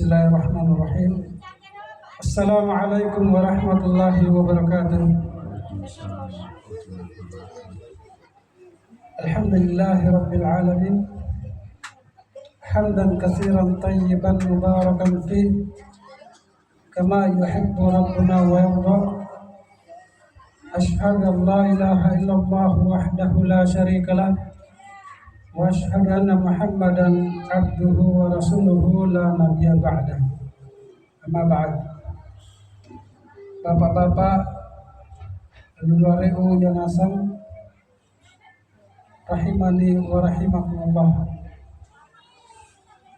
Bismillahirrahmanirrahim. Assalamualaikum warahmatullahi wabarakatuh. Alhamdulillahi rabbil alamin. Hamdan katsiran tayyiban mubarakan fih kama yuhibbu rabbuna wa yarda. Asyhadu an la ilaha illallah wahdahu la syarika lah wa asyhadu anna Muhammadan abduhu wa rasuluhu la nabiyya ba'dah. Amma ba'd. Bapak-bapak, luluareu yanasam rahimani wa rahimakumullah.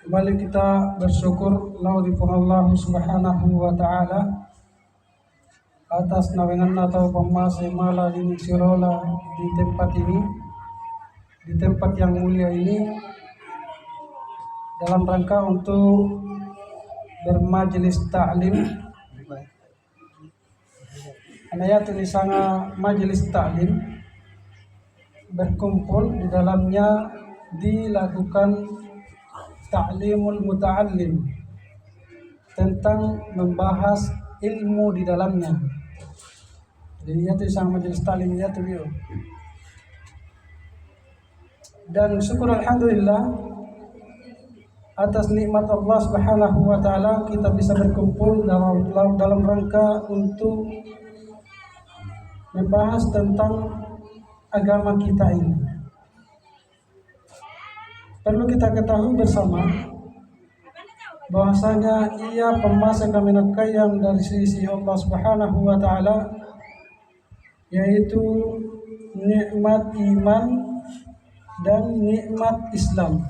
Kembali kita bersyukur laudipun Allah subhanahu wa ta'ala atas nawengan atau pemasemala ini sirola di tempat ini, di tempat yang mulia ini, dalam rangka untuk bermajelis ta'lim. Anaya tulisannya majelis ta'lim, berkumpul di dalamnya dilakukan ta'limul muta'allim, tentang membahas ilmu di dalamnya. Jadi ya tulisan majelis ta'lim ya tuh. Dan syukur alhamdulillah atas nikmat Allah Subhanahu wa taala kita bisa berkumpul dalam rangka untuk membahas tentang agama kita ini. Perlu kita ketahui bersama bahwasanya ia pembahasan kami yang dari sisi Allah Subhanahu wa taala, yaitu nikmat iman dan nikmat Islam.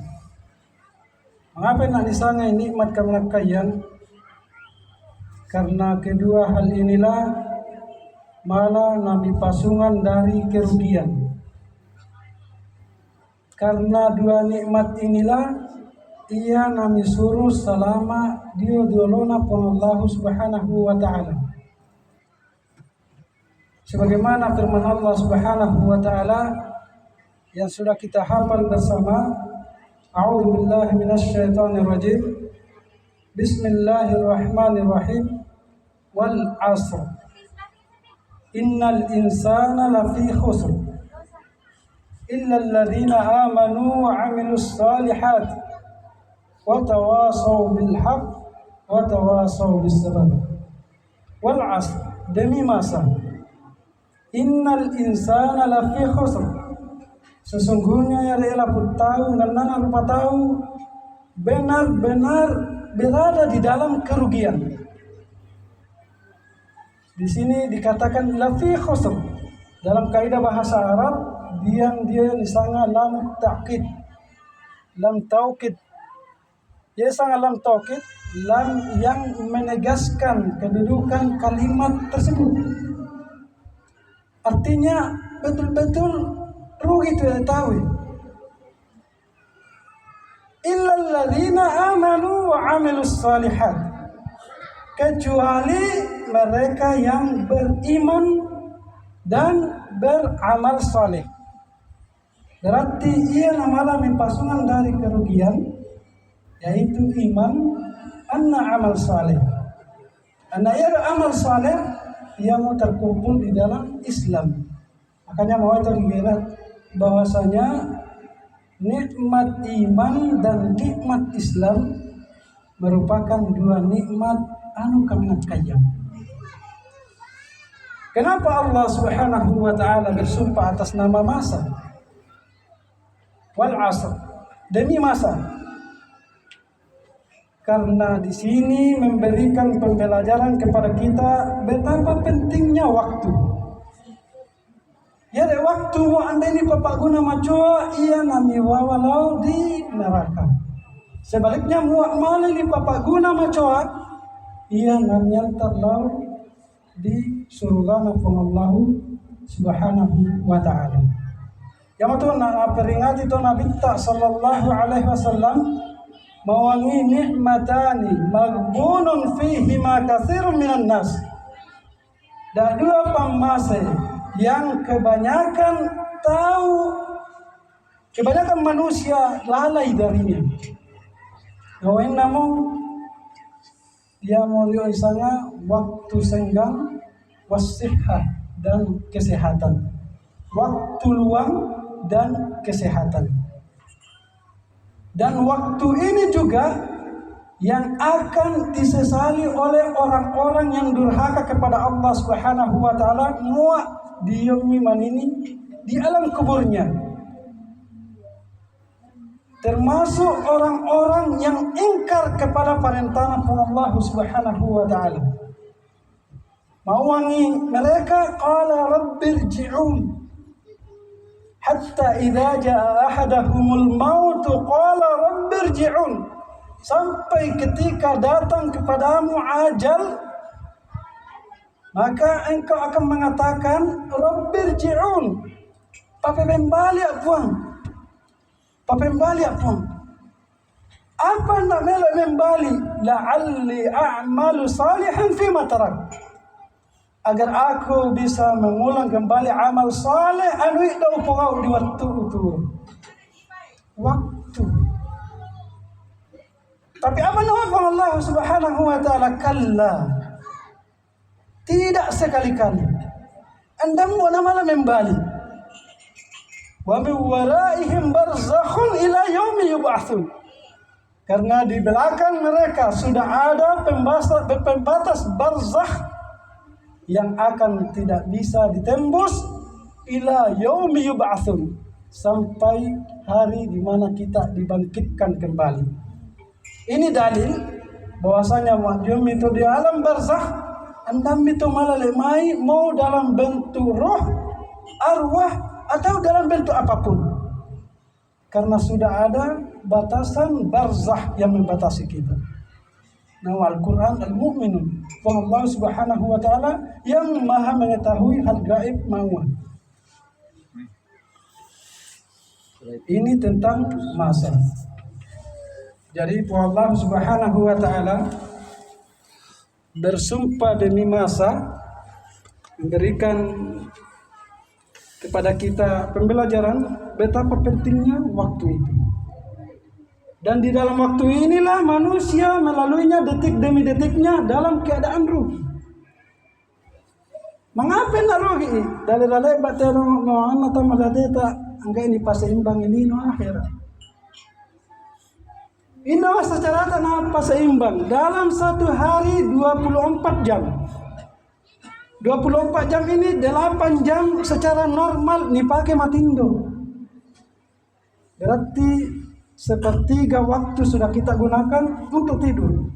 Mengapa nak disangai nikmat kemenakayan? Karena kedua hal inilah malah nami pasungan dari kerugian. Karena dua nikmat inilah ia nami suruh selama dia diolona pun Allah subhanahu wa ta'ala. Sebagaimana firman Allah subhanahu wa ta'ala yang sudah kita hafal bersama, a'udzu billahi minasyaitonir rajim. Bismillahirrahmanirrahim. Wal 'asr. Innal insana lafi khusr. Illa alladhina amanu wa 'amilus shalihat wa tawasaw bil haqq wa tawasaw bis sabr. Wal 'asr, demi masa. Innal insana lafi khusr. Sesungguhnya ya adalah tahu dan lupa tahu benar-benar berada di dalam kerugian. Di sini dikatakan lafi khusr. Dalam kaidah bahasa Arab dia disanga lam ta'kid, lam taukid. Dia sangat lam taukid, lam yang menegaskan kedudukan kalimat tersebut. Artinya betul-betul rugi itu tahu. Illal ladzina amanu wa 'amilus shalihat. Kecuali mereka yang beriman dan beramal saleh. Berarti ia mengalami pasungan dari kerugian, yaitu iman, anna amal saleh. Anna ia amal saleh yang terkumpul di dalam Islam. Makanya mau terlihat bahwasanya nikmat iman dan nikmat Islam merupakan dua nikmat anu kami kaya. Kenapa Allah Subhanahu wa taala bersumpah atas nama masa? Wal 'asr, demi masa. Karena di sini memberikan pembelajaran kepada kita betapa pentingnya waktu. Ya, waktu anda ini bapak guna macoa ia nami wawalau di neraka. Sebaliknya muak mali ni bapak guna macoa ia nami terlau di surga pun Allah subhanahu wa ta'ala. Yang itu nak peringati tu Nabi sallallahu alaihi wasallam mawangi nikmatani maghbunun fihi ma katsirun minan nas. Dan dua pemase yang kebanyakan manusia lalai darinya. Namun dia mulia isanya waktu senggang wasihah dan kesehatan. Waktu luang dan kesehatan. Dan waktu ini juga yang akan disesali oleh orang-orang yang durhaka kepada Allah Subhanahu wa taala muak di yaumi manini di alam kuburnya. Termasuk orang-orang yang ingkar kepada perintah Allah Subhanahu wa taala. Mawangi mereka qala rabbirji'un hatta idza jaa ahadahumul maut qala rabbirji'un, sampai ketika datang kepadamu ajal maka engkau akan mengatakan rabbirji'un, papembali apun, papembali apun. Apa nak mela membali? La'alli a'malu salihan fima tarak, agar aku bisa mengulang kembali amal saleh anu ida upau di waktu itu. Waktu. Tapi apa nama Allah Subhanahu wa taala? Kalla. Tidak sekali-kali. Anda mau nama membali. Wa min waraihim barzakhun ila yaumi yub'atsun. Karena di belakang mereka sudah ada pembatas barzakh yang akan tidak bisa ditembus ila yaumi yub'atsun, sampai hari di mana kita dibangkitkan kembali. Ini dalil bahwasanya madyum itu di alam barzakh, andam itu malalemai mau dalam bentuk roh, arwah atau dalam bentuk apapun. Karena sudah ada batasan barzakh yang membatasi kita. Nah, Al-Quran Al-Mu'minun, Allah Subhanahu wa taala yang Maha mengetahui hal gaib mawa. Ini tentang masa. Jadi Allah Subhanahu wa taala bersumpah demi masa, memberikan kepada kita pembelajaran betapa pentingnya waktu itu. Dan di dalam waktu inilah manusia melaluinya detik demi detiknya dalam keadaan rugi. Mengapa nak rugi? Dalil-dalil batero no anata maladeta angka ini pasaimbang ini no akhirat. Ini secara tanah pasaimbang dalam satu hari 24 jam. 24 jam ini 8 jam secara normal dipakai matindo. Berarti sepertiga waktu sudah kita gunakan untuk tidur.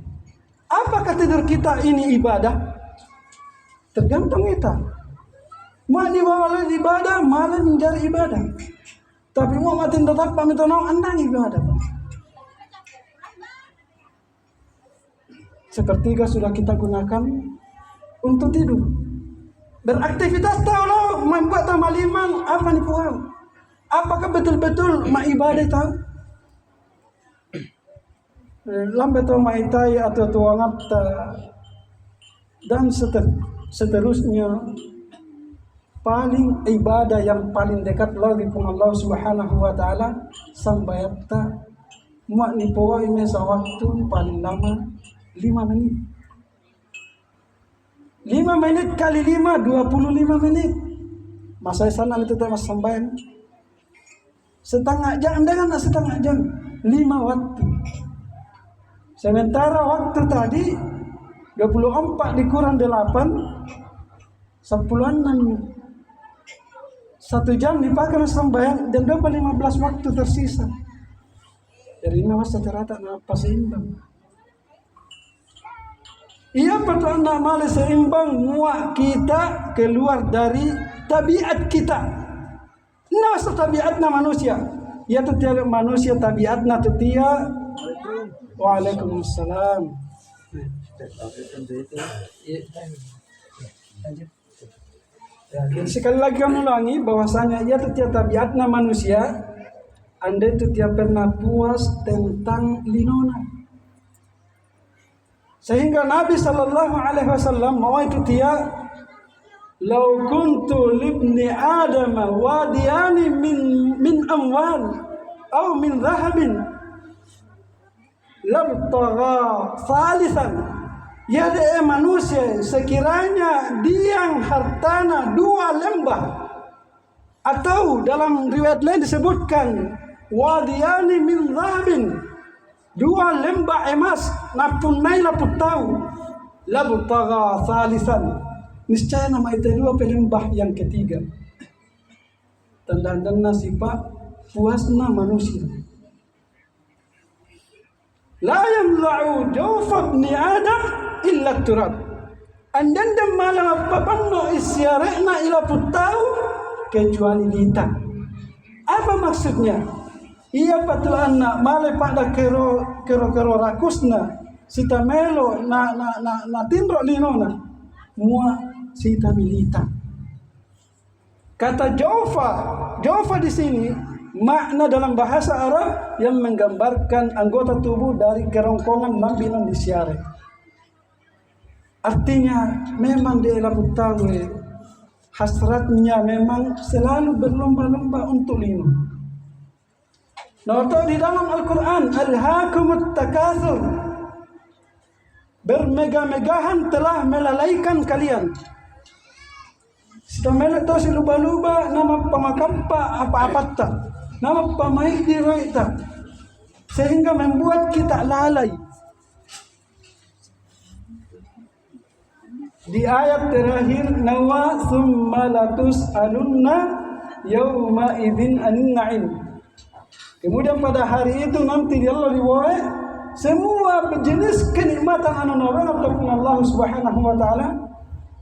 Apakah tidur kita ini ibadah? Tergantung kita. Mau dibawa ibadah, malah mencari ibadah. Tapi mau matin tetap pamit nong andang ibadah. Sepertiga sudah kita gunakan untuk tidur. Beraktivitas tahu lo membuat tamaliman apa nih puan? Apakah betul-betul mak ibadah tahu? Lambat atau maitai atau tuangat dan seterusnya. Paling ibadah yang paling dekat lagi dengan Allah Subhanahu wa taala sambayata muak ni poa imesa waktu paling lama 5 menit. 5 menit kali 5 25 menit. Masa sana itu tak mas sambayan. Setengah jam dengan setengah jam 5 waktu. Sementara waktu tadi 24 dikurang 8 10-an 1 jam dipakai sembahyang dan 15 waktu tersisa. Jadi ini masa terata apa seimbang. Ia betul anda malah seimbang muak kita keluar dari tabiat kita. Nasa tabiatna manusia. Ya tu tiada manusia tabiatna tu tiada. Waalaikumsalam. Sekali lagi kami ulangi bahwasanya ia itu tiap tabiatna manusia. Anda itu tiap pernah puas tentang linona. Sehingga Nabi sallallahu alaihi wasallam mau itu tiap lau kuntu libni Adam wadiyani min amwal atau min zahabin lam tagha salisan Ya manusia sekiranya diang hartana 2 lembah, atau dalam riwayat lain disebutkan wadiyani min zahabin, 2 lembah emas, napun nai laput tahu labutaga salisan, niscaya nama itu 2 pelembah yang ketiga. Tanda-tanda sifat puasna manusia. La yamla'u jawfa ibni Adam illa turab. Andanda malam papanno isyarehna ila putau kecuali lita. Apa maksudnya? Ia patulanna male pada kero rakusna sita melo na tindro linona mua sita milita. Kata Jawfa di sini makna dalam bahasa Arab yang menggambarkan anggota tubuh dari kerongkongan nambilan disiare. Artinya memang di Elabu Tawe hasratnya memang selalu berlomba-lomba untuk linu. Noto di dalam Al-Quran, alhaakumut takatsur, bermegah-megahan telah melalaikan kalian. Stamela to si luba-luba nama pamakampa apa-apa tak, nama pamaik di roita, sehingga membuat kita lalai. Di ayat terakhir nawa summa latus alunna yauma idzin anin na'im. Kemudian pada hari itu nanti di Allah riwayat semua jenis kenikmatan anu nawan ataupun Allah Subhanahu wa taala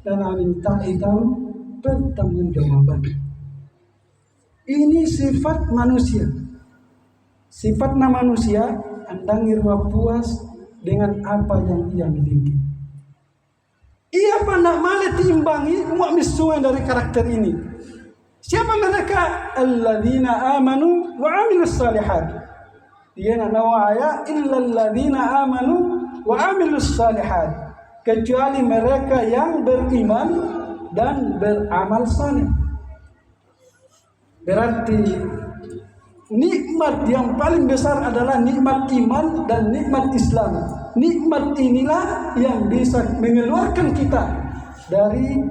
dan minta itu pertanggungjawaban. Ini sifat manusia. Sifatnya manusia andang irwa puas dengan apa yang ia miliki. Ia pandang male tiimbangi muak misuan dari karakter ini. Siapa mereka? Alladzina amanu wa amilus salihat. Dia nawaya illa alladzina amanu wa amilus salihat. Kecuali mereka yang beriman dan beramal saleh. Berarti nikmat yang paling besar adalah nikmat iman dan nikmat Islam. Nikmat inilah yang bisa mengeluarkan kita dari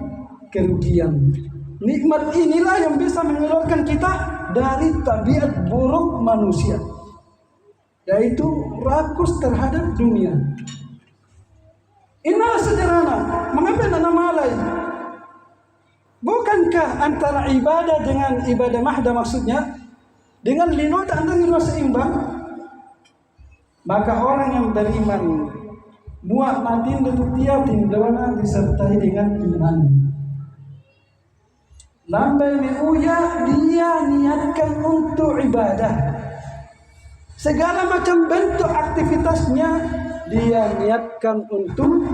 kerugian. Nikmat inilah yang bisa mengeluarkan kita dari tabiat buruk manusia, yaitu rakus terhadap dunia. Inilah sederhana. Mengapa nama lain? Bukankah antara ibadah dengan ibadah mahda maksudnya? Dengan lino tak antara seimbang? Maka orang yang beriman muak matin detutiatin dona disertai dengan iman. Lambai miuya dia niatkan untuk ibadah. Segala macam bentuk aktivitasnya dia niatkan untuk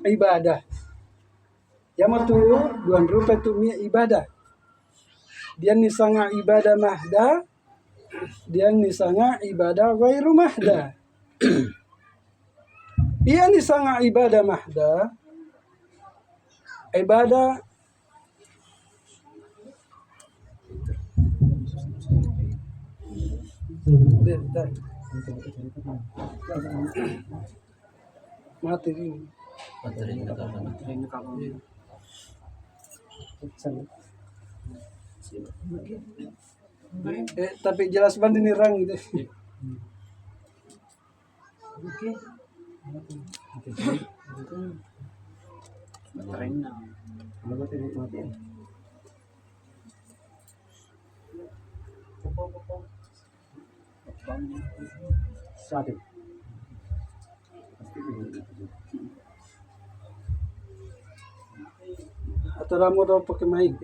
ibadah. Yamatu duan rupa tu mia ibadah. Dia nisanga ibadah mahda, dia nisanga ibadah ghairu mahda. Ia nisanga ibadah mahda, ibadah mati ini. Tapi jelas banget ini rang gitu. Atau ramu atau pakai mic.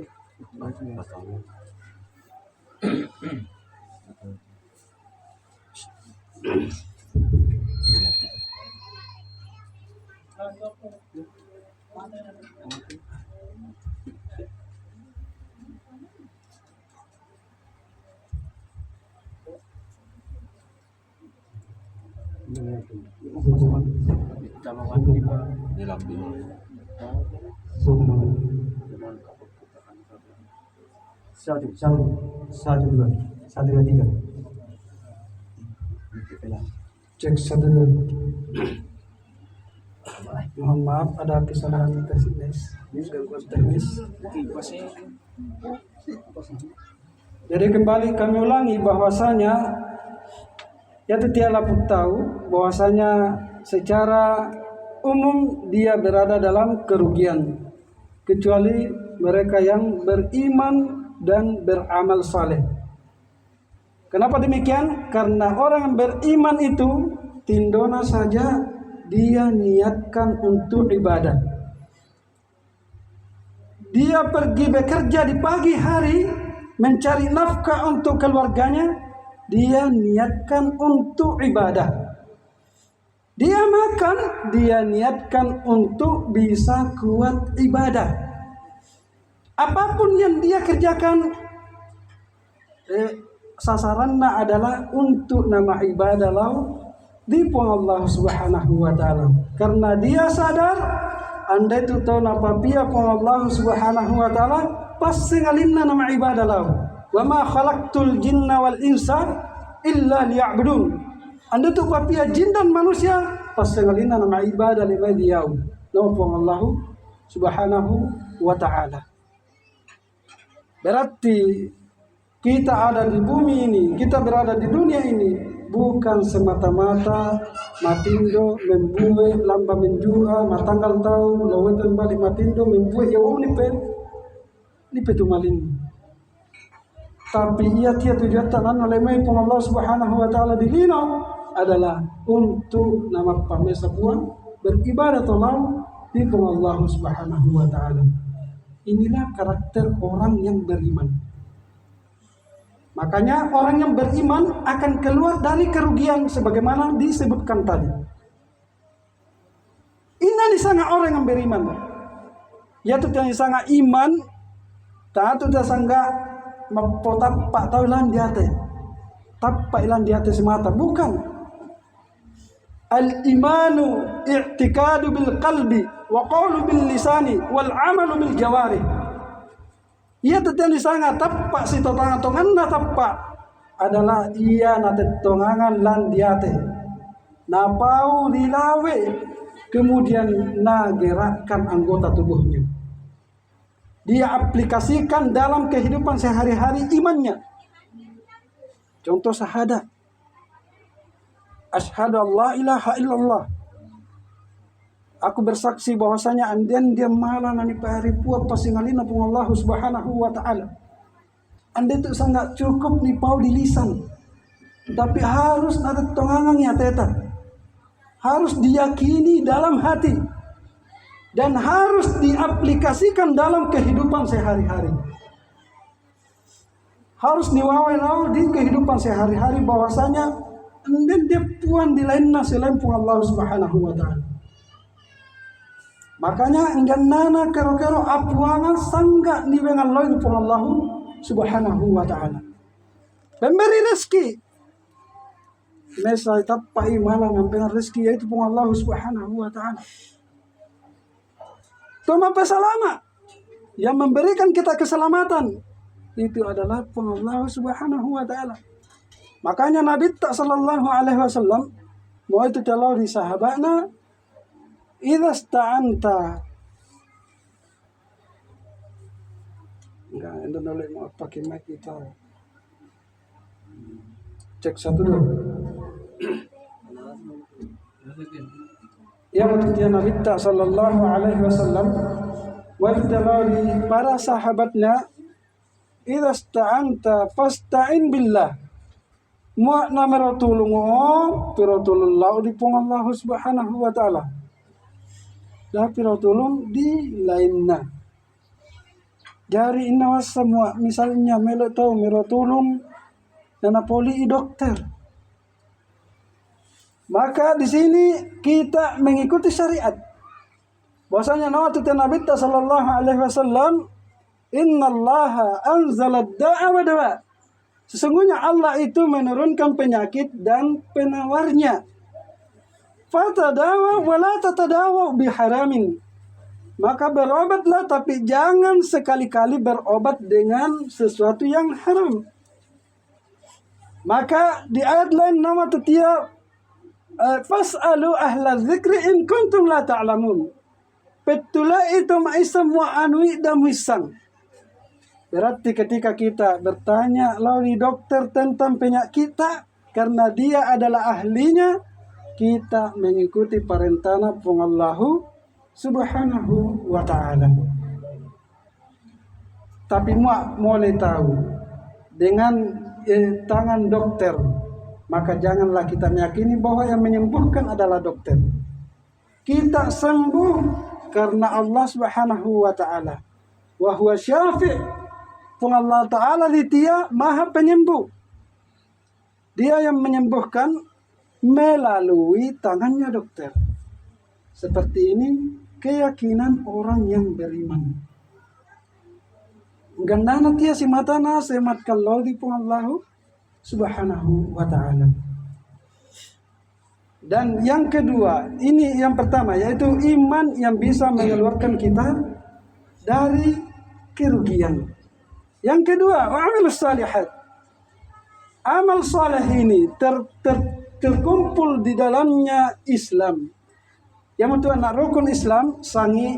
Satu dua tiga. Cek 1 2. Mohon maaf ada kesalahan teknis. Jadi kembali kami ulangi bahwasanya ya tiap tahu bahwasanya secara umum dia berada dalam kerugian kecuali mereka yang beriman dan beramal saleh. Kenapa demikian? Karena orang yang beriman itu tindona saja dia niatkan untuk ibadah. Dia pergi bekerja di pagi hari mencari nafkah untuk keluarganya, dia niatkan untuk ibadah. Dia makan, dia niatkan untuk bisa kuat ibadah. Apapun yang dia kerjakan, sasarannya adalah untuk nama ibadah di Allah Subhanahu wa taala. Karena dia sadar andai itu tahu napa pia Allah Subhanahu wa taala pasti ngalinna nama ibadah lau. Wa ma khalaqtul jinna wal insa illa liya'budun. Andai itu papia jin dan manusia pasti ngalinna nama ibadah lima diau. Napa Allah Subhanahu wa taala. Berarti kita ada di bumi ini, kita berada di dunia ini bukan semata-mata matindo membuat lamba menjua matanggal tahu lawetan balik matindo membuat ya ni petu malin. Tapi ia tiada tujuan oleh Allah Subhanahu wa taala di lino adalah untuk nama pamesa buang beribadah tolong di Allah Subhanahu wa taala. Inilah karakter orang yang beriman. Makanya orang yang beriman akan keluar dari kerugian sebagaimana disebutkan tadi. Ini sangat orang yang beriman. Yaitu yang sangat iman, tak ada sangat mempotak tahu ilan di hati. Tapak ilan di hati semata, bukan. Al-imanu i'tikadu bil qalbi wa qawlu bil lisani wal amalu bil jawari. Ia tetap sangat tapak si tongan na tapak adalah ia na tongangan lan diate. Na pau dilawe kemudian na gerakkan anggota tubuhnya. Dia aplikasikan dalam kehidupan sehari-hari imannya. Contoh syahadat. Asyhadu an la ilaha illallah. Aku bersaksi bahwasanya andian dia malah nani pahari puap pasingalina pun Allah Subhanahu wa taala. Anda itu sangat cukup ni pau di lisan. Tapi harus ada tongangannya teta. Harus diyakini dalam hati. Dan harus diaplikasikan dalam kehidupan sehari-hari. Harus diwawalau di kehidupan sehari-hari bahwasanya andian dia puan di lainnya selain pun Allah Subhanahu wa taala. Makanya enggan nana kero-kero apuangan sangga ni bengal loy pun Allah Subhanahu wa taala. Pemberi rezeki. Mesa tapai malah ngambil rezeki yaitu pun Allah Subhanahu wa taala. Toma pesalama yang memberikan kita keselamatan itu adalah pun Allah Subhanahu wa taala. Makanya Nabi sallallahu alaihi wasallam mau itu kalau di sahabatnya idza sta'anta enggak itu boleh mau pakai mic kita cek satu dulu ya waktu Nabi sallallahu alaihi wasallam waktu dari para sahabatnya idza sta'anta fasta'in billah mu namero tulungo pero tulullah di pung Allah Subhanahu wa taala. Dah pirau tulung di lainnya. Dari inawas semua misalnya melo tahu miro tulung dan poli dokter. Maka di sini kita mengikuti syariat. Bahwasanya nawatu Nabi sallallahu alaihi wasallam innallaha anzala ad-da'a wa dawa. Sesungguhnya Allah itu menurunkan penyakit dan penawarnya. Fatadawa wala tatadawa biharamin. Maka berobatlah tapi jangan sekali-kali berobat dengan sesuatu yang haram. Maka di ayat lain nama tiap Fas'alu ahla dzikri in kuntum la ta'lamun. Petula itu maisam wa anui dan wisang. Berarti ketika kita bertanya lalu dokter tentang penyakit kita, karena dia adalah ahlinya, kita mengikuti perintah Allahu Subhanahu wa ta'ala. Tapi mulai tahu dengan tangan dokter, maka janganlah kita meyakini bahwa yang menyembuhkan adalah dokter. Kita sembuh karena Allah Subhanahu wa ta'ala. Wa huwa syafi'. Allah ta'ala dia maha penyembuh. Dia yang menyembuhkan melalui tangannya dokter. Seperti ini keyakinan orang yang beriman. Gandana tia si matana semat kalau di Allah Subhanahu wa ta'ala. Dan yang kedua, ini yang pertama, yaitu iman yang bisa mengeluarkan kita dari kerugian. Yang kedua, wa'amilus salihat. Amal saleh ini terkumpul di dalamnya Islam. Yang itu anak rukun Islam, sangi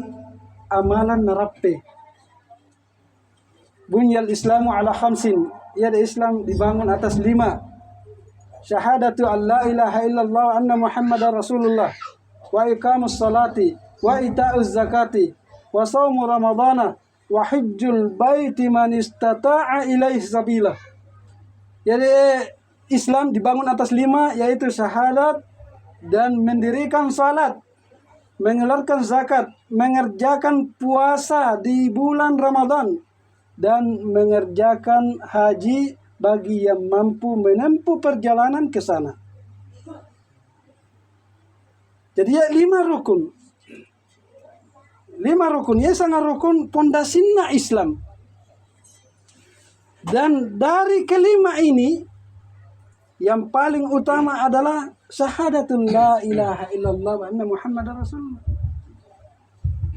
amalan narappe. Bunyal Islamu ala khamsin. Ya, Islam dibangun atas 5. Syahadatu an la ilaha illallah wa anna muhammadar rasulullah. Wa iqamus salati. Wa ita'uz zakati. Wa sawmu ramadana. Wa hijjul baiti man istata'a ilaih sabila. Jadi Islam dibangun atas 5, yaitu syahadat dan mendirikan salat, mengeluarkan zakat, mengerjakan puasa di bulan Ramadan, dan mengerjakan haji bagi yang mampu menempuh perjalanan ke sana. Jadi ya 5 rukun. 5 rukun, ya sangat rukun pondasinya Islam. Dan dari kelima ini, yang paling utama adalah syahadatun la ilaha illallah wa anna muhammadar rasulullah.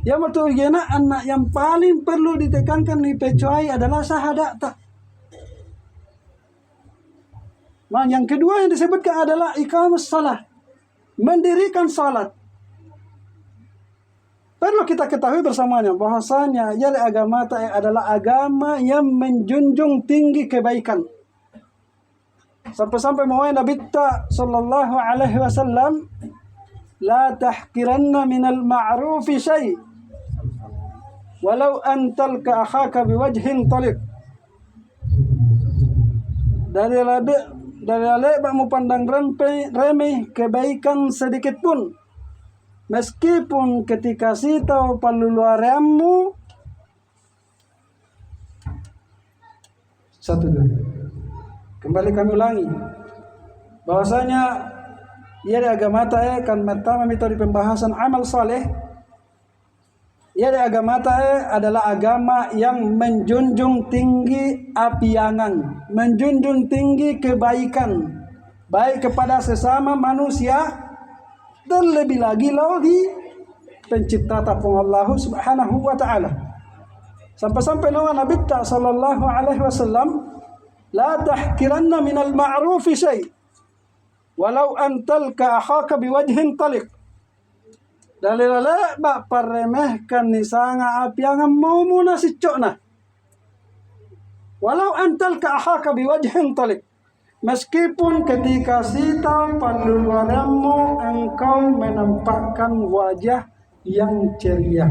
Yang betul gena anak yang paling perlu ditekankan di pecuai adalah syahadat. Nah, yang kedua yang disebutkan adalah iqamus salat, mendirikan salat. Perlu kita ketahui bersamanya bahwasanya agama adalah agama yang menjunjung tinggi kebaikan. Sampai-sampai mawai Nabi sallallahu alaihi wasallam, la tahqiranna minal ma'rufi syai' walau an talqa akhaka biwajhin taliq. Dari lebak mu pandang remeh kebaikan sedikit pun, meskipun ketika sitau paluluaremu. 1, 2. Kembali kami ulangi bahwasanya ia di agama kan pertama metode pembahasan amal saleh. Ia di agama adalah agama yang menjunjung tinggi apiangan, menjunjung tinggi kebaikan baik kepada sesama manusia, terlebih lagi di pencipta tapung Allah Subhanahu wa ta'ala. Sampai-sampai Nabi sallallahu alaihi wasallam, la tahkiranna minal ma'rufi syai' walau an talqa akhaka biwajhin taliq. Dalilala bak paremehkan ni sanga apiangan mau muna si cokna. Walau an talqa akhaka biwajhin taliq. Meskipun ketika sita panluaremu engkau menampakkan wajah yang ceria.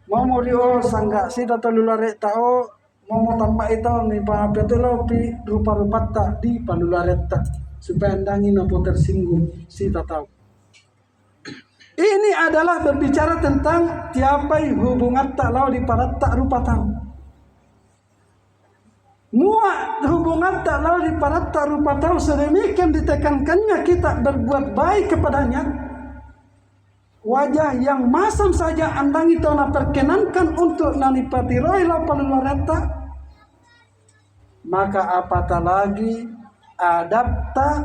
Mau dio sangga sita telulare tao mau tambah itu nih pak betul pi rupa-rupa tak di panluaret tak supaya andangi nopo tersinggung sita tahu. Ini adalah berbicara tentang tiapai hubungan tak lau di parat tak rupa tahu. Muat hubungan tak lau di parat tak rupa tahu sedemikian ditekankannya kita berbuat baik kepadanya. Wajah yang masam saja andangi tona perkenankan untuk nanipati roy lau palulareta, maka apatah lagi adapta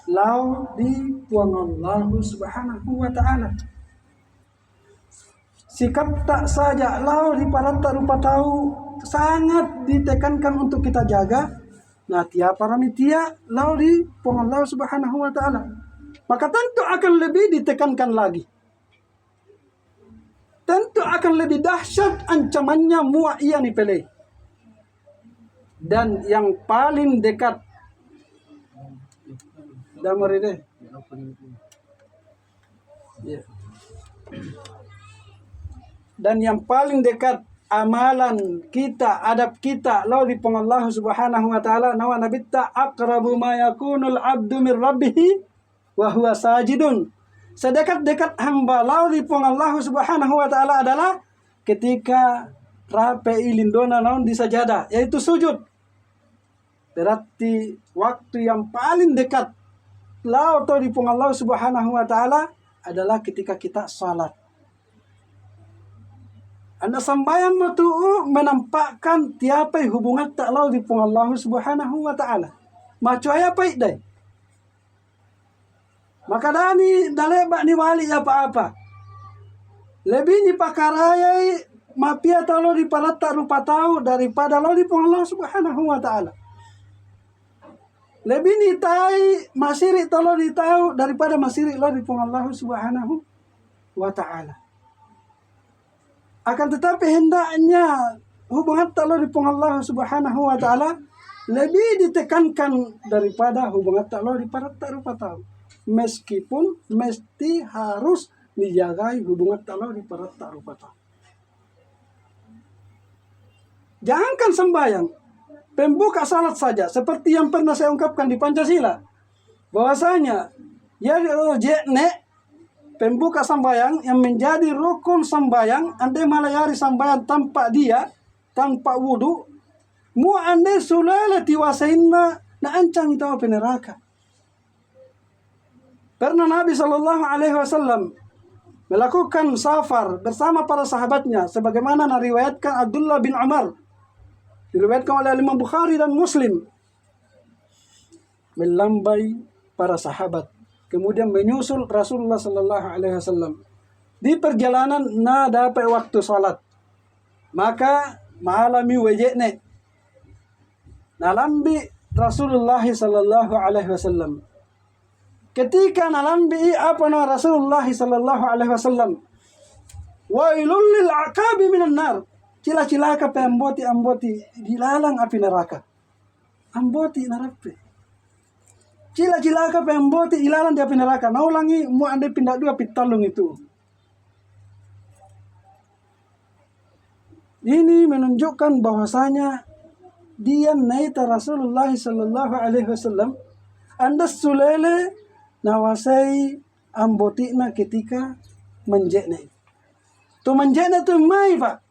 lau di puang Allah Subhanahu wa ta'ala. Sikap tak saja lau di parata rupa tahu sangat ditekankan untuk kita jaga, Nah, tiapa ramitia lau di pong Allah Subhanahu wa taala. Maka tentu akan lebih ditekankan lagi. Tentu akan lebih dahsyat ancamannya mua ia ni pele. Dan yang paling dekat damari deh. Ya. Dan yang paling dekat amalan kita, adab kita lau di pong Allah Subhanahu wa taala nawa nabitta aqrabu ma yakunul abdu min rabbih wa huwa sajidun. Sedekat-dekat hamba lau di pong Allah Subhanahu wa taala adalah ketika rape ilindona naon di sajadah, yaitu sujud. Berarti waktu yang paling dekat lau atau di pong Allah Subhanahu wa taala adalah ketika kita salat. Anda sambayang matu'u menampakkan tiapai hubungan tak lau di pong Allah Subhanahu wa taala. Macuaya pait dai. Maka dani dalebak ni wali apa-apa. Lebih ni pakarayai mapia talo di parata rupa tahu daripada lau di pong Allah Subhanahu wa taala. Lebih ni tai masiri talo di tahu daripada masiri lau di pong Allah Subhanahu wa taala. Akan tetapi hendaknya hubungan talo di pong Allah Subhanahu wa taala lebih ditekankan daripada hubungan talo di parata rupa tahu. Meskipun mesti harus dijagai hubungan talo di parata rupa tahu. Jangankan sembahyang, pembuka salat saja seperti yang pernah saya ungkapkan di Pancasila, bahwasanya ya jekne pembuka sembahyang yang menjadi rukun sembahyang, andai malayari sembahyang tanpa dia, tanpa wudu, mu andai sulale tiwasainna na ancang itawa peneraka. Pernah Nabi Shallallahu Alaihi Wasallam melakukan safar bersama para sahabatnya, sebagaimana nariwayatkan Abdullah bin Umar, diriwayatkan oleh Imam Bukhari dan Muslim, melambai para sahabat, kemudian menyusul Rasulullah Shallallahu Alaihi Wasallam. Di perjalanan na dapat waktu salat, maka malami wajekne nalambi Rasulullah Shallallahu Alaihi Wasallam. Ketika nalambi apa na Rasulullah Sallallahu Alaihi Wasallam, wailul lil aqabi minan nar, cila-cilaka pe amboti dilalang api neraka. Amboti narape. Cila-cilaka pe amboti ilalang di api neraka. Naulangi mu ande pindah dua pitalung itu. Ini menunjukkan bahwasanya dia naita Rasulullah Sallallahu Alaihi Wasallam anda sulele nawasai ambotina ketika menjekne. Tu menjekne tu mai pak.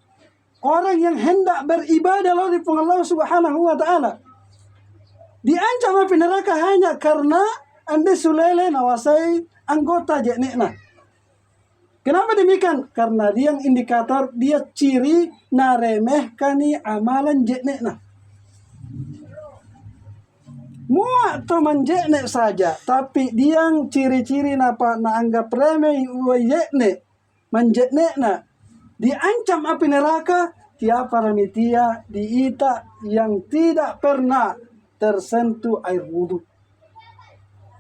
Orang yang hendak beribadah lalu di Allah Subhanahu wa taala diancam api neraka hanya karena anda sulele nawasai anggota jekne. Kenapa demikian? Karena dia yang indikator, dia ciri naremehkani amalan jekne. Muak to menjekne saja, tapi dia ciri-ciri napa na anggap remeh wayekne menjekne na diancam api neraka tiapa ramitia diita yang tidak pernah tersentuh air wudu.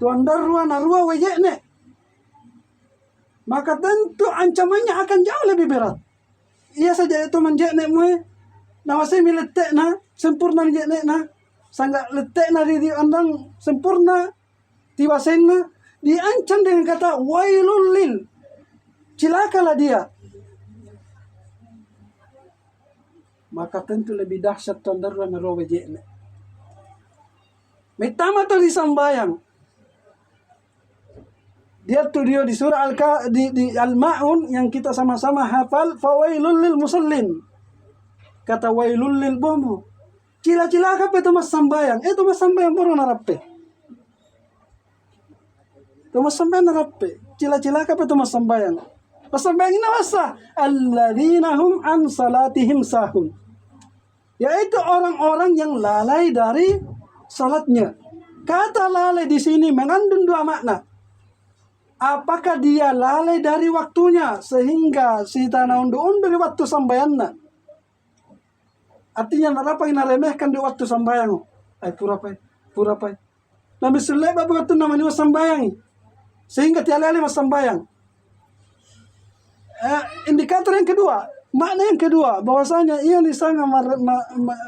Tuan darua narua wayekne, maka tentu ancamannya akan jauh lebih berat. Ia saja itu menjekne mue nawasai miletek na sempurna menjekne na sangat letek nari di andang sempurna tiwasenna diancam dengan kata wailul lil, cilakalah dia. Maka tentu lebih dahsyat tondarwa merowe jekne. Metama to di sambayang. Dia di surah di Al-Ma'un yang kita sama-sama hafal, fawailul lil musallin. Kata wailul lil bomo. Cila-cilaka pe Thomas sambayang. Thomas sambayang baru narape. Thomas sambayang narape. Cila-cilaka pe Thomas sambayang. Pas sambayang ini wasa. Alladzina hum an salatihim sahun. Yaitu orang-orang yang lalai dari salatnya. Kata lalai di sini mengandung dua makna. Apakah dia lalai dari waktunya sehingga si tanah undu dari waktu sambayangnya? Artinya apa yang naremehkan di waktu sambayang. Ay pura pai. Nabi sulai babu itu namanya sambayang. Sehingga tiada mas sambayang. Indikator yang kedua, makna yang kedua, bahwasanya ia di sana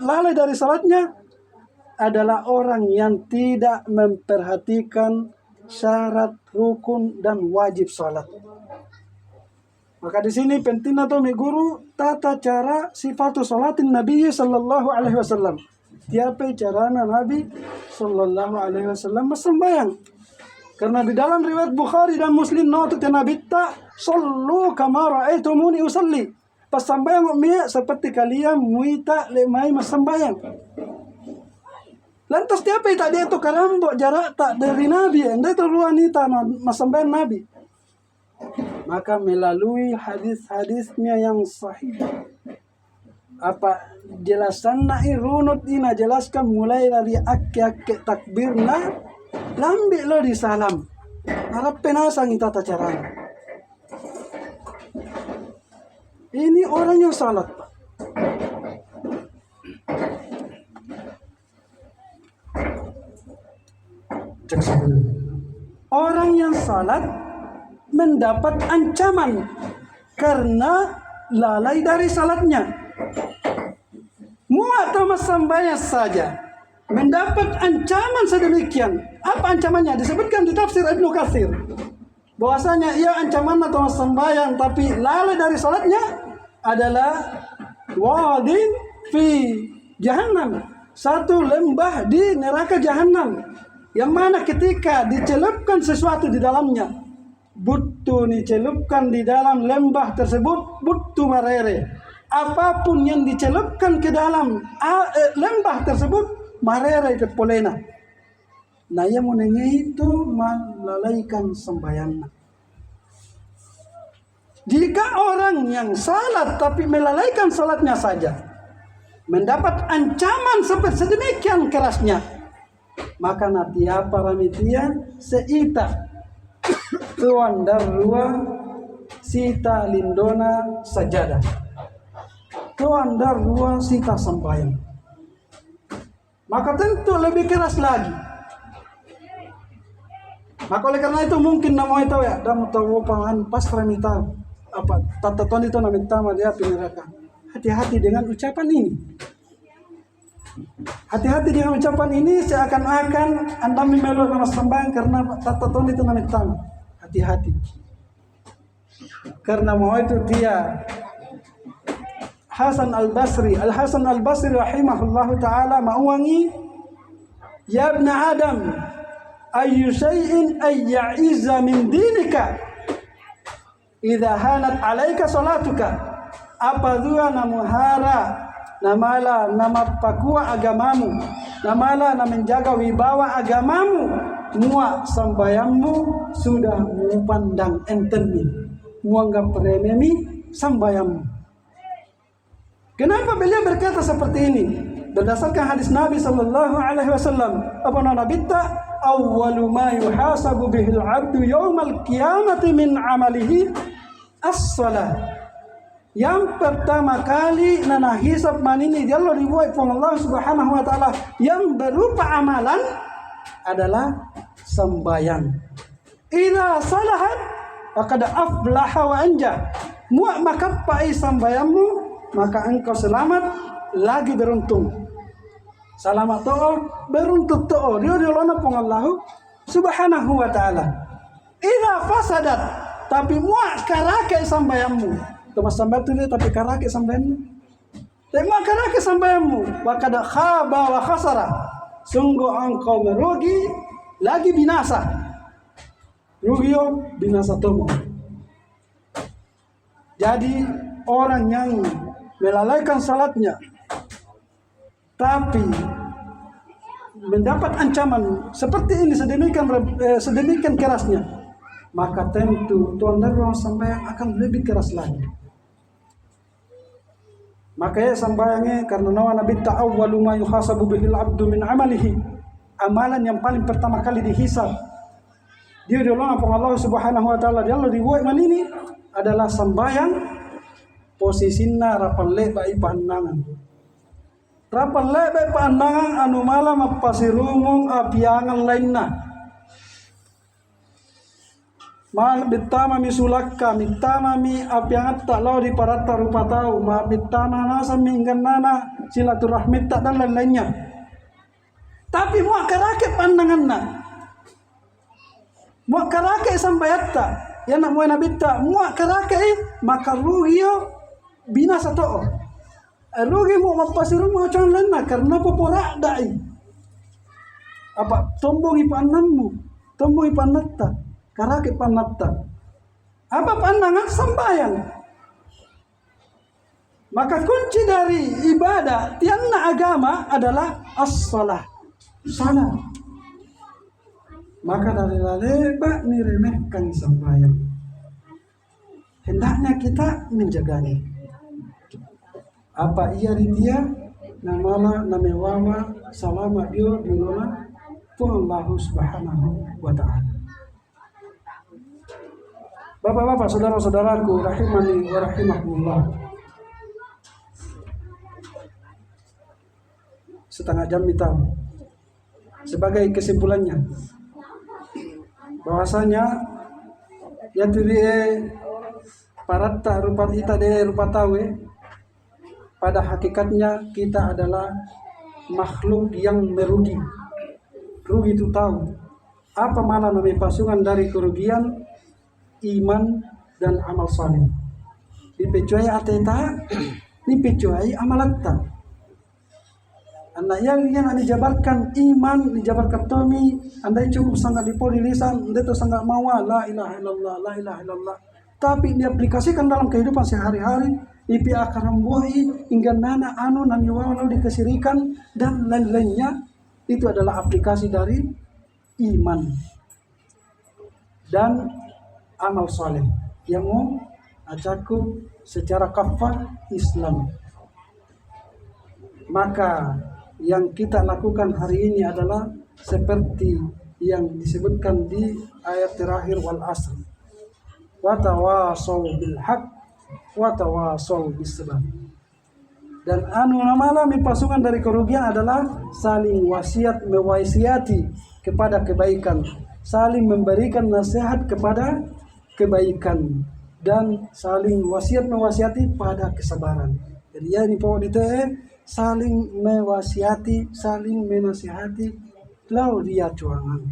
lalai dari salatnya adalah orang yang tidak memperhatikan syarat, rukun, dan wajib salat. Maka di sini penting atau guru tata cara sifatu salatin Nabi sallallahu alaihi wasallam. Tiapa carana Nabi sallallahu alaihi wasallam sembahyang. Karena di dalam riwayat Bukhari dan Muslim notut Nabi ta sallu kama raaitumuni usalli. Pas sembahyang mia seperti kalian muita lemai sembahyang. Lantas tiapa tak dia itu karambok jarak tak dari Nabi, anda itu wanita sembahyang Nabi. Maka melalui hadis-hadisnya yang sahih, apa jelasan runut ina jelaskan mulai dari akik takbirna lambi lo di salam harap penasang tata cara. Ini orang yang salat, Pak. Orang yang salat mendapat ancaman karena lalai dari salatnya. Muat sembahyang saja mendapat ancaman sedemikian. Apa ancamannya? Disebutkan di tafsir Ibnu Katsir. Bahwasanya ia ancaman atau sembahyang tapi lalai dari salatnya adalah wadin fi jahannam. Satu lembah di neraka jahanam. Yang mana ketika dicelupkan sesuatu di dalamnya, butuh dicelupkan di dalam lembah tersebut, butuh marere. Apapun yang dicelupkan ke dalam lembah tersebut, marere ke polena. Nah, yang menengah itu melalaikan sembahyangnya. Jika orang yang salat tapi melalaikan salatnya saja, mendapat ancaman seperti sedemikian kerasnya, maka natia paramitia seita tuan darua sita lindona sajadah. Tuan darua sita sembahyang. Maka tentu lebih keras lagi. Maka oleh karena itu mungkin nama itu ya, dan tahu pangan pas ramita apa tata tuan itu nama tama dia neraka. Hati-hati dengan ucapan ini. Hati-hati dengan ucapan ini seakan-akan Anda memeluk nama sembahyang karena tata tuan itu nama tama. Hati-hati. Karena mau itu dia Hasan al-Basri rahimahullahu ta'ala mauwangi, ya ibn Adam, ayyu syai'in ayya'iza min dinika idha hanat alaika salatuka. Apa dua namuhara namala nama pakua agamamu, namala na menjaga wibawa agamamu, mua sambayammu sudah mupandang enteni, muanggap rememi sambayammu. Kenapa beliau berkata seperti ini? Berdasarkan hadis Nabi sallallahu alaihi wasallam, apa Nabi ta awwalu ma yuhasabu bihil 'abdu yaumal qiyamati min 'amalihi as-shalah. Yang pertama kali nana hisab manini jallo dibuat oleh Allah Subhanahu wa taala yang berupa amalan adalah sembahyang. Idza salahat faqad aflaha wa anja. Maka pai sembahyangmu maka engkau selamat lagi beruntung. Selamat to'o beruntung to'o dia lona pong Allah Subhanahu wa taala. Idza fasadat tapi muak karake sambayammu. Temas sambat tu dia tapi karake sambayammu. Tapi muak karake sambayammu wa kad khaba wa khasara. Sungguh engkau merugi lagi binasa. Rugio binasa tomo. Jadi orang yang melalaikan salatnya tapi mendapat ancaman seperti ini sedemikian kerasnya, maka tentu tuan dan ruang sembahyang akan lebih keras lagi. Maka ya sembahyangnya karena nama Nabi ta'awwalu ma yuhasabu bihil abdu min amalihi, amalan yang paling pertama kali dihisab dia diulang Allah Subhanahu wa taala, dia Allah dibuat manini adalah sembahyang. Posisinya rapan lebai pandangan. Rapal lebe pandangan anu malam mapasirumong apiangan lainna. Mal bitama mi sulakka mitama mi apiangat tak lau di parata rupa tau ma bitama nasa minggan nana silaturahmi tak dan lain-lainnya. Tapi muak kerake pandangan na, muak kerake sampai atta, ya nak muak nabita muak kerake maka rugio binasa toh. Rugi mu mapasirumong apiangan lainna karena poporak dai. Apa tombongi pandanmu, tombongi panatta. Karake panatta. Apa pandangan sembahyang? Maka kunci dari ibadah tianna agama adalah as-salah. Salat. Maka dari laleba niremehkan sembahyang. Hendaknya kita menjaganya. Apa ia dia namala namewawa salama dio dinona Tuhan Allah Subhanahu wa ta'ala. Bapak-bapak, saudara-saudaraku, rahimani wa rahimakumullah. Setengah jam kita. Sebagai kesimpulannya, bahwasanya ya tadi paratta rupa ita de rupa tawe, pada hakikatnya kita adalah makhluk yang merugi. Rugi itu tahu. Apa mana namanya pasungan dari kerugian? Iman dan amal saleh. Dipecuai ateta, dipecuai amalatta. Anak yang dijabarkan iman, dijabarkan tomi, andai cukup sangat dipodi lisan, andai itu sangat mawa la ilaha illallah, la ilaha illallah. Tapi diaplikasikan dalam kehidupan sehari-hari, ipi akan membuahi hingga nana anu nami walau dikesirikan dan lain-lainnya. Itu adalah aplikasi dari iman dan amal saleh yang mau acakup secara kafah Islam. Maka yang kita lakukan hari ini adalah seperti yang disebutkan di ayat terakhir wal asr. Wa tawasaw bil haq wa tawasaw bis sabr. Dan anu namalami pasungan dari kerugian adalah saling wasiat mewasiati kepada kebaikan, saling memberikan nasihat kepada kebaikan, dan saling wasiat mewasiati pada kesabaran. Jadi ya ini pokok itu saling mewasiati, saling menasihati lau dia cuangan.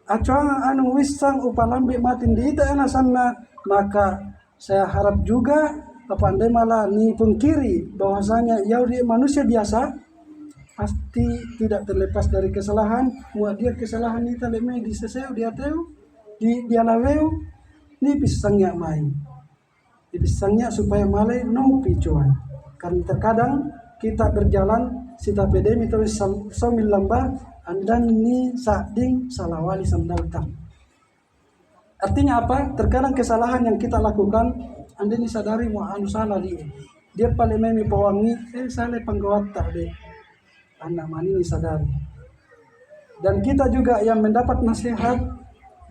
Acuangan anu wisang upalambi matin di ita sana, maka saya harap juga apandai malah ni pungkiri bahwasanya ya dia manusia biasa pasti tidak terlepas dari kesalahan. Muat dia kesalahan ini taleme di seseu dia tahu di dia laweu ni pisangnya main. Di pisangnya supaya malai no picuan. Karena terkadang kita berjalan sita pedemi terus sambil lamba andan ni sading salawali sandalta. Artinya apa? Terkadang kesalahan yang kita lakukan anda ni sadari mau anu salah dia paling memi pawangi salah penggawat tak deh. Anak mani ni sadari. Dan kita juga yang mendapat nasihat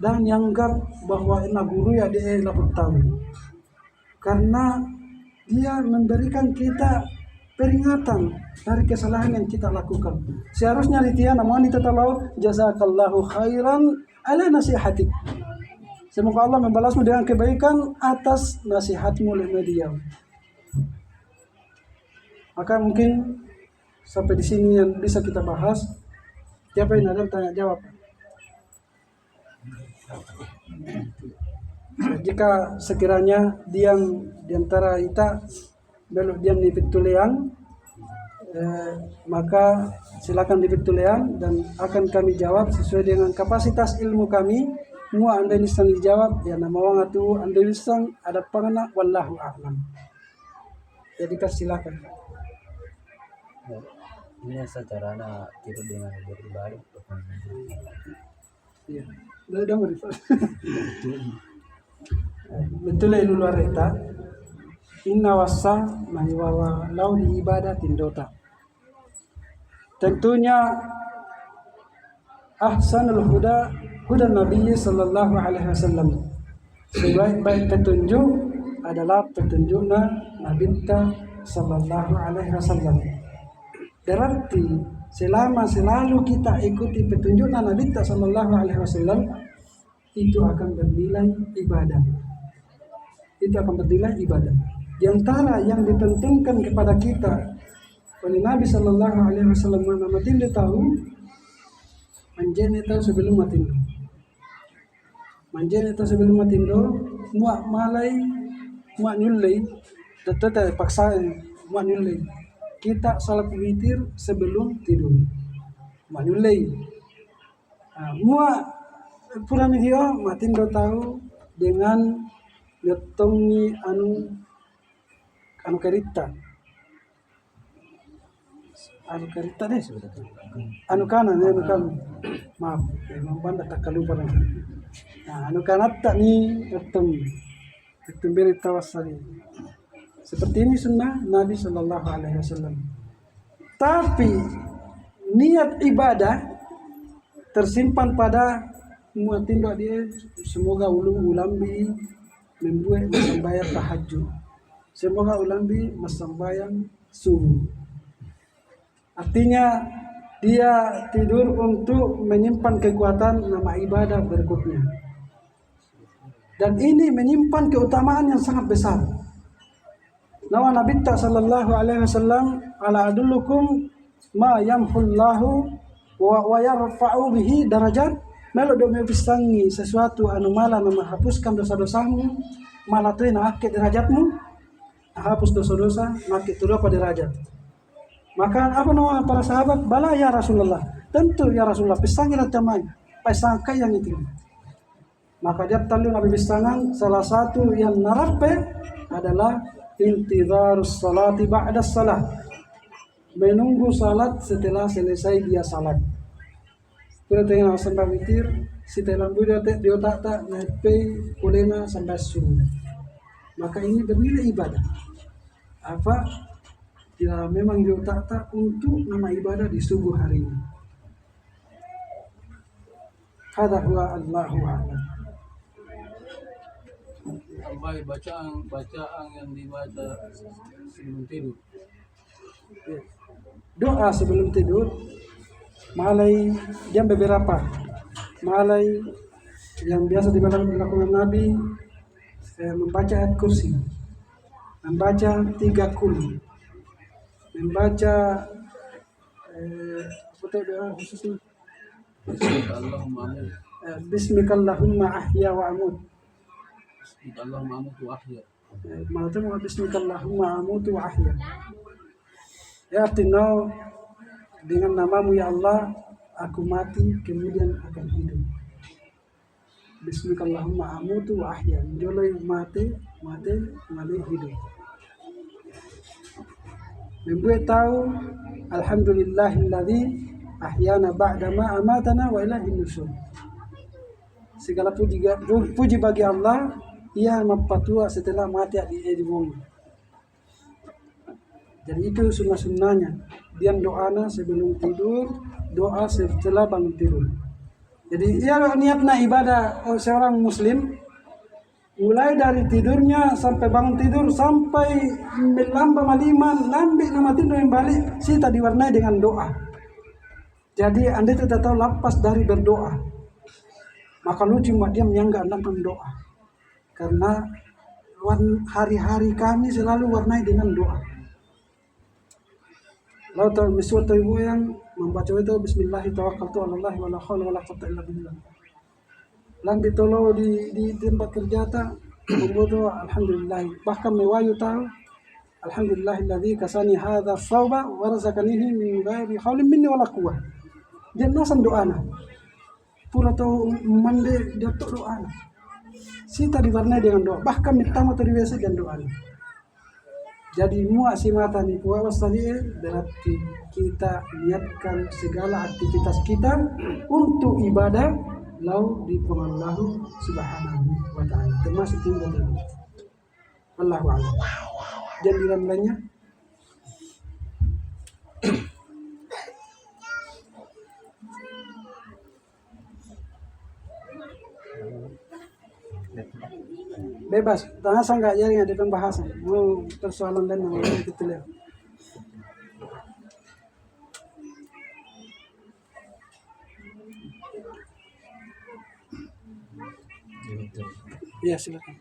dan yang anggap bahwa enak guru ya dia laput tahu. Karena dia memberikan kita peringatan dari kesalahan yang kita lakukan. Seharusnya dia namun kita tahu jazakallahu khairan ala nasihatik. Semoga Allah membalasmu dengan kebaikan atas nasihatmu oleh dia. Maka mungkin sampai di sini yang bisa kita bahas. Siapa yang ada tanya jawab? Jika sekiranya diam di antara kita belum diam di pitulean, maka silakan di pitulean dan akan kami jawab sesuai dengan kapasitas ilmu kami. Semua anda bisa dijawab ya nama wang atu anda bisa ada pangana wallahu a'lam. Jadi silakan. Ini secara tidur dengan beribadah. Iya, udah merifat. Betul ya luar reta. Inna wasa mahiwawa lau di ibadah tindota. Tentunya ahsanul huda Nabi sallallahu alaihi wasallam. Sebaik-baik petunjuk adalah petunjuknya Nabi sallallahu alaihi wasallam. Berarti selama selalu kita ikuti petunjuk Nabi Sallallahu Alaihi Wasallam, itu akan bernilai ibadah. Itu akan bernilai ibadah. Di antara yang ditentukan kepada kita oleh Nabi Sallallahu Alaihi Wasallam, mana matindo tahu, manjene tahu sebelum matindo. Manjene tahu sebelum matindo, muak malai, muak nyulai, tetap paksa muak nyulai. Kita salat witir sebelum tidur. Muak nyulai. Muak pura video matindo tahu dengan letongi anu kerita deh sebetulnya. Anu kanan. Maaf, memang banda tak kalupa. Nah, anu kanan tak ni letongi. Itu beri tawasali. Seperti ini sunnah Nabi Sallallahu Alaihi Wasallam. Tapi niat ibadah tersimpan pada muatindo dia, semoga ulambi membuat masambayang tahajud. Semoga ulambi masambayang subuh. Artinya dia tidur untuk menyimpan kekuatan nama ibadah berikutnya. Dan ini menyimpan keutamaan yang sangat besar. Nama Nabi Sallallahu Alaihi Wasallam, ala adullukum ma yamhullahu wa yarfa'u bihi darajat. Melo do me pisangi sesuatu anu malah menghapuskan dosa-dosamu, malah tu nak derajatmu, hapus dosa-dosa, nak itu apa derajat. Maka apa nama para sahabat? Bala ya Rasulullah. Tentu ya Rasulullah, pisangilah tamai, pisangka yang itu. Maka dia tahu Nabi pisangan salah satu yang narape adalah intizarus salati ba'da salat. Menunggu salat setelah selesai dia salat. Kita tengah sampai witir, setelah dia tak nepe kulena sampai subuh. Maka ini bernilai ibadah. Apa? Ya memang dia tak untuk nama ibadah di subuh hari ini. Hadza huwa Allahu a'lam. Sampai bacaan yang dibaca sebelum tidur. Doa sebelum tidur malai jam beberapa. Malai yang biasa dilakukan Nabi membaca ayat kursi, membaca 3 kul, membaca doa khusus Bismikallahumma ahya wa amut. Allahumma amutu wa ahya. Maksudnya Bismikallahumma amutu wa ahya. Ya artinya dengan namamu ya Allah aku mati kemudian akan hidup. Bismikallahumma amutu wa ahya. Jolai mati malih hidup. Membuat tahu alhamdulillahilladzi ahyana ba'dama amatana wa ilaihin nusyur. Segala puji bagi Allah, ia mapatua setelah mati di bumi. Jadi itu sunnah-sunnahnya. Dia doana sebelum tidur, doa setelah bangun tidur. Jadi ia niatnya ibadah seorang muslim mulai dari tidurnya sampai bangun tidur sampai melamba maliman lambi nama tidur yang balik sita diwarnai dengan doa. Jadi anda tidak tahu lepas dari berdoa. Maka lucu dia menyanggah dengan doa. Karena hari-hari kami selalu warnai dengan doa. Lalu tahu miswat ibu yang membaca itu Bismillahirrahmanirrahim wa la haula wa la quwwata illa billah. Lambi tolo di tempat kerja tak membuat alhamdulillah. Bahkan mewayu tahu alhamdulillahilladzi kasani hadza thawba wa razaqanihi min ghairi haulin minni wa la quwwah. Dia nasan doana. Pura tahu mande dia tok doana. Sita diwarnai dengan doa. Bahkan mitama tadi biasa dengan doa. Jadi muak si mata ni puas tadi berarti kita niatkan segala aktivitas kita untuk ibadah lau di Allah Subhanahu wa taala. Termasuk tinggal tadi. Wallahu a'lam. Jadi lainnya bebas, tanya sanggak jadi ada pembahasan. Mau persoalan lain yang kita lihat. betul. Iya, silakan.